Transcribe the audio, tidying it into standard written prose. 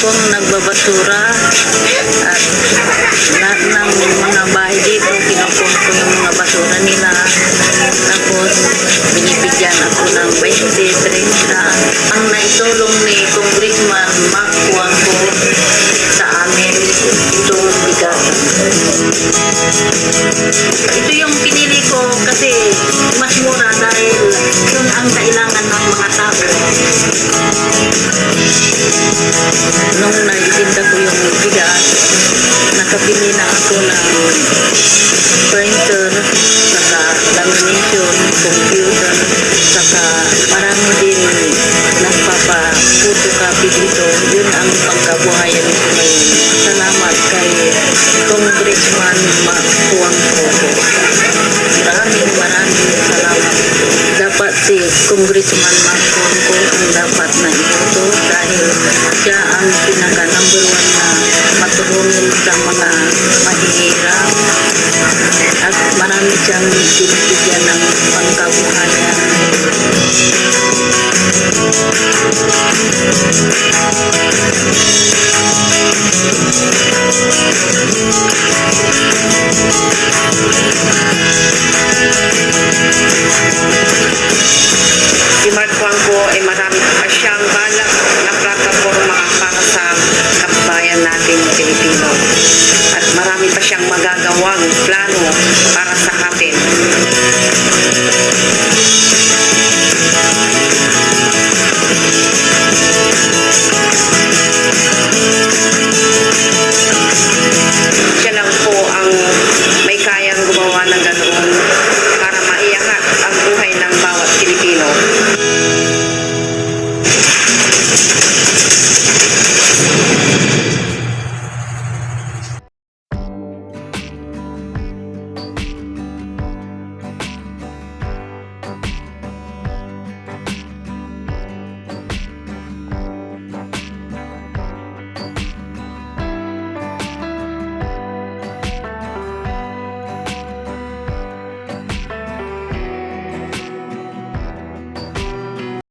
akong nagbabasura at lahat ng mga bahay dito, kinupong ko yung mga basura nila. Tapos, binibigyan ako ng 20, 30. Ang naitulong ni Congressman Mark Juanco sa amin, ito bigas. Ito yung pinili ko kasi mas mura dahil yun ang kailangan ng mga tao. Nung naitinda ko yung bigas, nakabili na ako ng printer, saka lamination, computer, saka marami din nagpapa-photocopy dito. Yun ang pagkabuhayan ko ngayon. Salamat kay Congressman Mark Juanco. Maraming salamat. Dapat si Congressman Mark Juanco ang dapat na iboto dahil siya ang pinaka number 1 na matulungin sa mga mahihirap at marami siyang binibigyan ng pangkabuhayan.